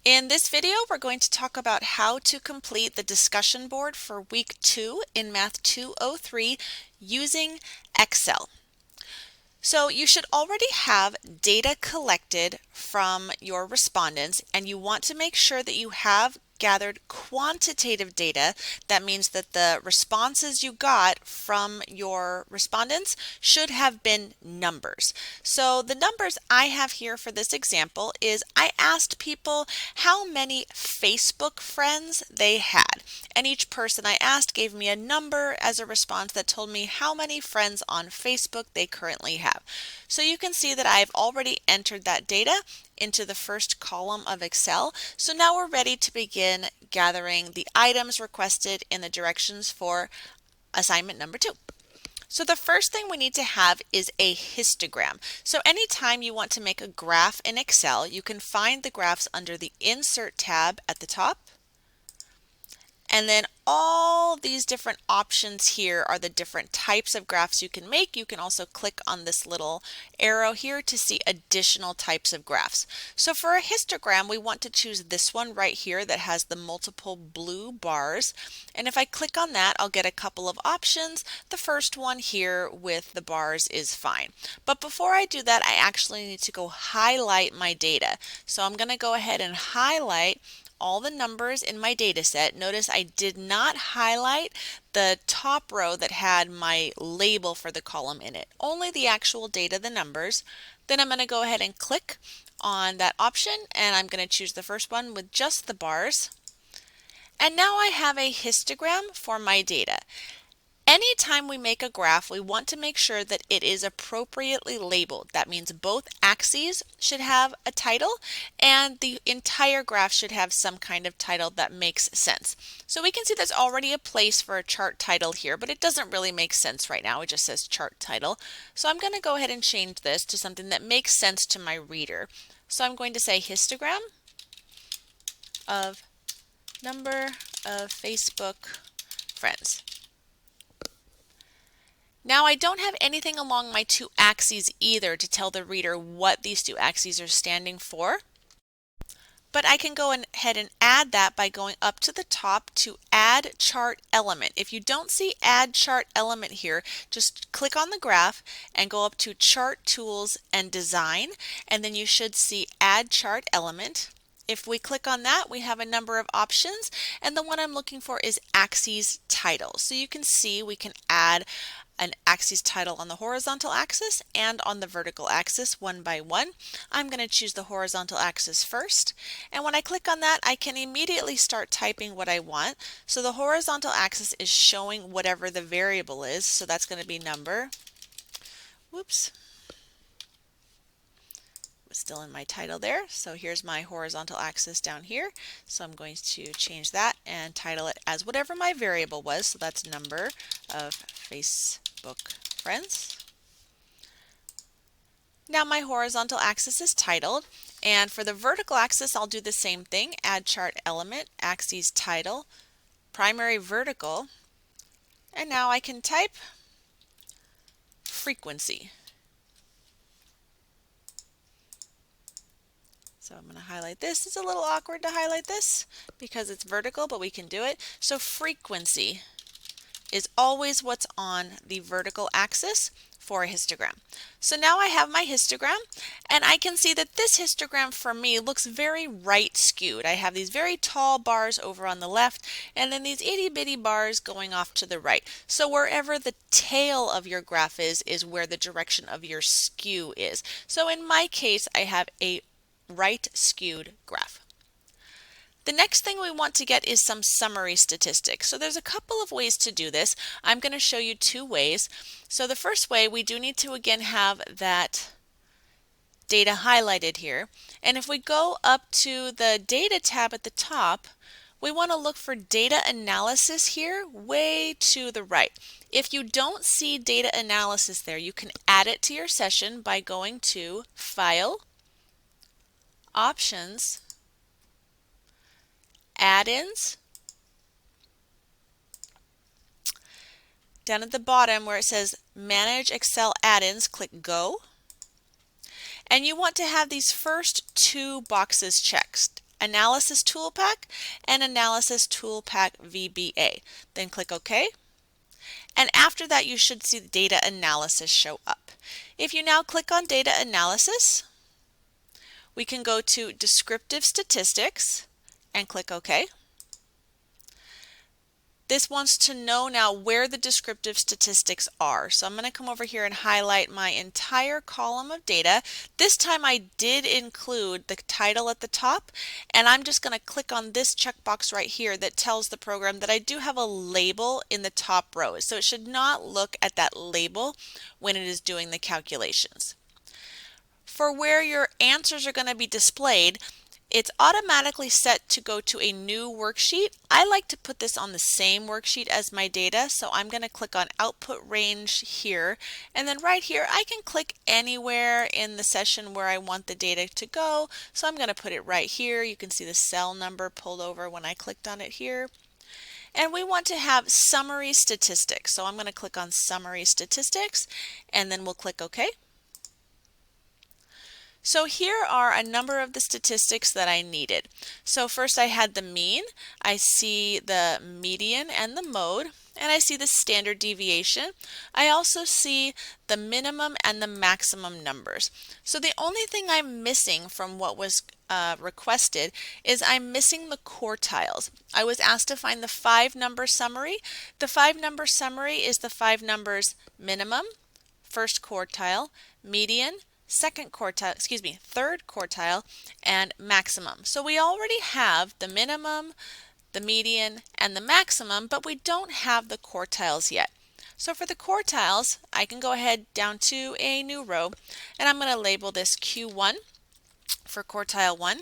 In this video, we're going to talk about how to complete the discussion board for week 2 in Math 203 using Excel. So you should already have data collected from your respondents, and you want to make sure that you have gathered quantitative data. That means that the responses you got from your respondents should have been numbers. So the numbers I have here for this example is I asked people how many Facebook friends they had, and each person I asked gave me a number as a response that told me how many friends on Facebook they currently have. So you can see that I've already entered that data into the first column of Excel. So now we're ready to begin gathering the items requested in the directions for assignment number 2. So the first thing we need to have is a histogram. So anytime you want to make a graph in Excel, you can find the graphs under the Insert tab at the top. And then all these different options here are the different types of graphs you can make. You can also click on this little arrow here to see additional types of graphs. So for a histogram, we want to choose this one right here that has the multiple blue bars. And if I click on that, I'll get a couple of options. The first one here with the bars is fine. But before I do that, I actually need to go highlight my data. So I'm going to go ahead and highlight all the numbers in my data set. Notice I did not highlight the top row that had my label for the column in it, only the actual data, the numbers. Then I'm going to go ahead and click on that option, and I'm going to choose the first one with just the bars. And now I have a histogram for my data. Anytime we make a graph, we want to make sure that it is appropriately labeled. That means both axes should have a title and the entire graph should have some kind of title that makes sense. So we can see there's already a place for a chart title here, but it doesn't really make sense right now. It just says chart title. So I'm going to go ahead and change this to something that makes sense to my reader. So I'm going to say histogram of number of Facebook friends. Now I don't have anything along my two axes either to tell the reader what these two axes are standing for, but I can go ahead and add that by going up to the top to add chart element. If you don't see add chart element here, just click on the graph and go up to chart tools and design, and then you should see add chart element. If we click on that, we have a number of options, and the one I'm looking for is axes title. So you can see we can add an axis title on the horizontal axis and on the vertical axis one by one. I'm going to choose the horizontal axis first, and when I click on that, I can immediately start typing what I want. So the horizontal axis is showing whatever the variable is, so that's going to be number. Whoops. Still in my title there. So here's my horizontal axis down here. So I'm going to change that and title it as whatever my variable was. So that's number of Facebook friends. Now my horizontal axis is titled, and for the vertical axis I'll do the same thing. Add chart element, axes title, primary vertical, and now I can type frequency. So I'm going to highlight this. It's a little awkward to highlight this because it's vertical, but we can do it. So frequency is always what's on the vertical axis for a histogram. So now I have my histogram, and I can see that this histogram for me looks very right skewed. I have these very tall bars over on the left, and then these itty bitty bars going off to the right. So wherever the tail of your graph is where the direction of your skew is. So in my case, I have a right skewed graph. The next thing we want to get is some summary statistics. So there's a couple of ways to do this. I'm going to show you two ways. So the first way, we do need to again have that data highlighted here. And if we go up to the data tab at the top, we want to look for data analysis here way to the right. If you don't see data analysis there, you can add it to your session by going to File, Options, Add-ins. Down at the bottom where it says Manage Excel Add-ins, click Go. And you want to have these first two boxes checked. Analysis Toolpack, and Analysis Toolpack VBA. Then click OK. And after that, you should see the Data Analysis show up. If you now click on Data Analysis, we can go to Descriptive Statistics and click OK. This wants to know now where the descriptive statistics are. So I'm going to come over here and highlight my entire column of data. This time I did include the title at the top, and I'm just going to click on this checkbox right here that tells the program that I do have a label in the top row. So it should not look at that label when it is doing the calculations. For where your answers are going to be displayed, it's automatically set to go to a new worksheet. I like to put this on the same worksheet as my data, so I'm going to click on Output Range here, and then right here I can click anywhere in the session where I want the data to go. So I'm going to put it right here. You can see the cell number pulled over when I clicked on it here. And we want to have Summary Statistics, so I'm going to click on Summary Statistics, and then we'll click OK. So here are a number of the statistics that I needed. So first I had the mean, I see the median and the mode, and I see the standard deviation. I also see the minimum and the maximum numbers. So the only thing I'm missing from what was requested is I'm missing the quartiles. I was asked to find the 5-number summary. The 5-number summary is the 5 numbers minimum, first quartile, median, third quartile, and maximum. So we already have the minimum, the median, and the maximum, but we don't have the quartiles yet. So for the quartiles, I can go ahead down to a new row, and I'm going to label this Q1 for quartile 1.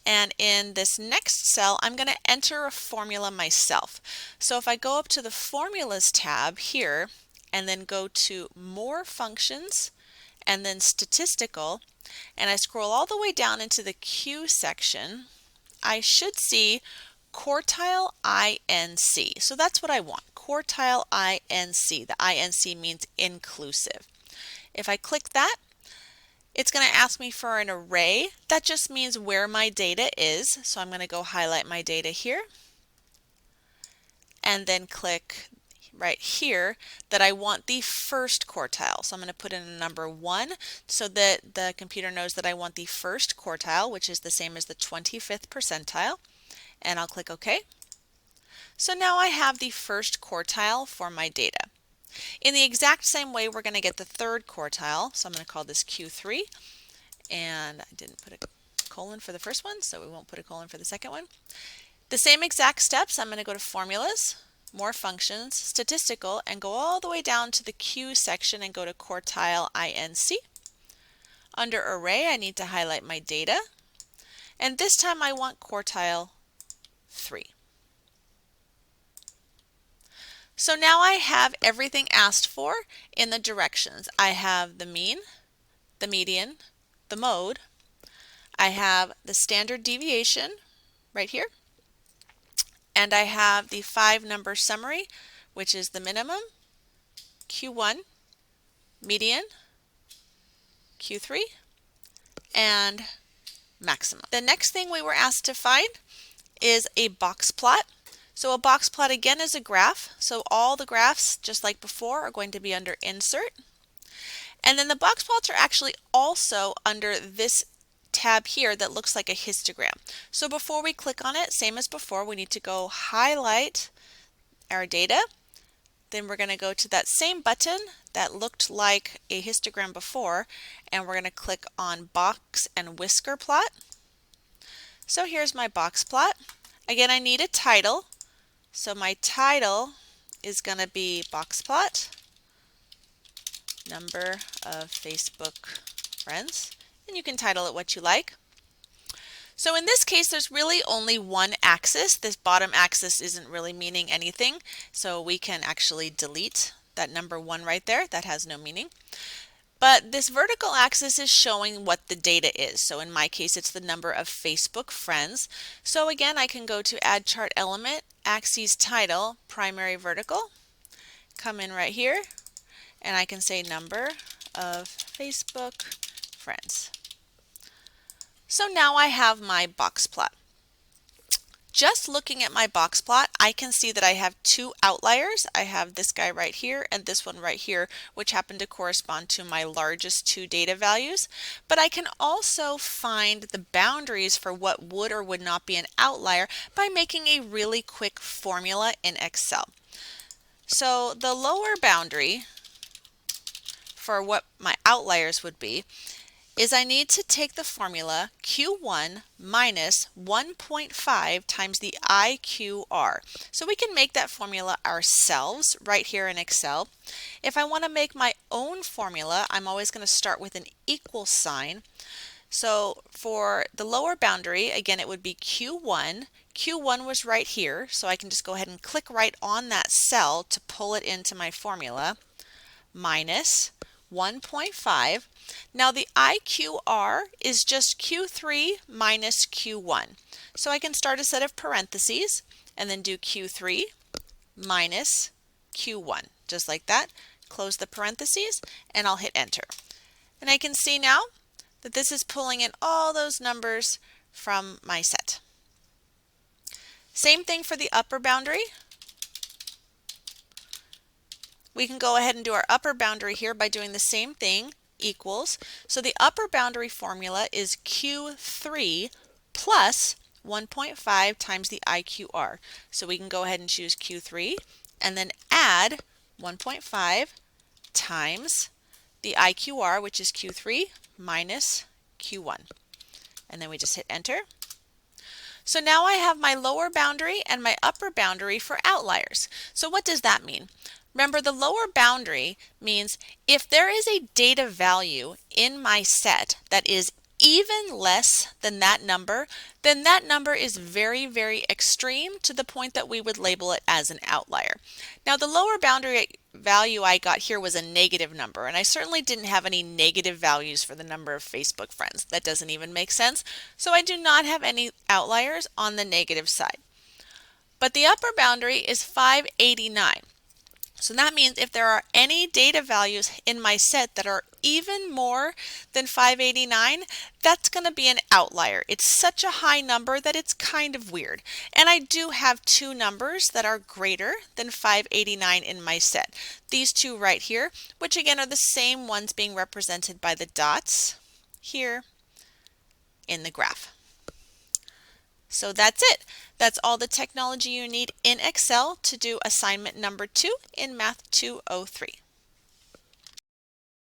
And in this next cell, I'm going to enter a formula myself. So if I go up to the Formulas tab here, and then go to More Functions, and then Statistical, and I scroll all the way down into the Q section, I should see quartile INC. So that's what I want, quartile INC. The INC means inclusive. If I click that, it's going to ask me for an array. That just means where my data is. So I'm going to go highlight my data here, and then click right here that I want the first quartile. So I'm going to put in a number 1 so that the computer knows that I want the first quartile, which is the same as the 25th percentile, and I'll click OK. So now I have the first quartile for my data. In the exact same way, we're going to get the third quartile. So I'm going to call this Q3, and I didn't put a colon for the first one, so we won't put a colon for the second one. The same exact steps. I'm going to go to Formulas, More Functions, Statistical, and go all the way down to the Q section and go to quartile INC. Under Array, I need to highlight my data, and this time I want quartile 3. So now I have everything asked for in the directions. I have the mean, the median, the mode. I have the standard deviation right here. And I have the 5-number summary, which is the minimum, Q1, median, Q3, and maximum. The next thing we were asked to find is a box plot. So a box plot again is a graph. So all the graphs, just like before, are going to be under Insert. And then the box plots are actually also under this tab here that looks like a histogram. So before we click on it, same as before, we need to go highlight our data. Then we're going to go to that same button that looked like a histogram before, and we're going to click on Box and Whisker Plot. So here's my box plot. Again, I need a title. So my title is going to be Box Plot, number of Facebook friends, and you can title it what you like. So in this case, there's really only one axis. This bottom axis isn't really meaning anything, so we can actually delete that number 1 right there. That has no meaning. But this vertical axis is showing what the data is. So in my case, it's the number of Facebook friends. So again, I can go to Add Chart Element, Axes Title, Primary Vertical, come in right here, and I can say number of Facebook friends. So now I have my box plot. Just looking at my box plot, I can see that I have two outliers. I have this guy right here and this one right here, which happen to correspond to my largest two data values. But I can also find the boundaries for what would or would not be an outlier by making a really quick formula in Excel. So the lower boundary for what my outliers would be is I need to take the formula Q1 minus 1.5 times the IQR. So we can make that formula ourselves right here in Excel. If I want to make my own formula, I'm always going to start with an equal sign. So for the lower boundary, again, it would be Q1. Q1 was right here, so I can just go ahead and click right on that cell to pull it into my formula, minus 1.5. Now the IQR is just Q3 minus Q1. So I can start a set of parentheses and then do Q3 minus Q1, just like that. Close the parentheses and I'll hit enter. And I can see now that this is pulling in all those numbers from my set. Same thing for the upper boundary. We can go ahead and do our upper boundary here by doing the same thing, equals. So the upper boundary formula is Q3 plus 1.5 times the IQR. So we can go ahead and choose Q3 and then add 1.5 times the IQR, which is Q3 minus Q1. And then we just hit enter. So now I have my lower boundary and my upper boundary for outliers. So what does that mean? Remember, the lower boundary means if there is a data value in my set that is even less than that number, then that number is very, very extreme to the point that we would label it as an outlier. Now, the lower boundary value I got here was a negative number, and I certainly didn't have any negative values for the number of Facebook friends. That doesn't even make sense. So I do not have any outliers on the negative side. But the upper boundary is 589. So that means if there are any data values in my set that are even more than 589, that's going to be an outlier. It's such a high number that it's kind of weird. And I do have two numbers that are greater than 589 in my set. These two right here, which again are the same ones being represented by the dots here in the graph. So that's it. That's all the technology you need in Excel to do assignment number 2 in Math 203.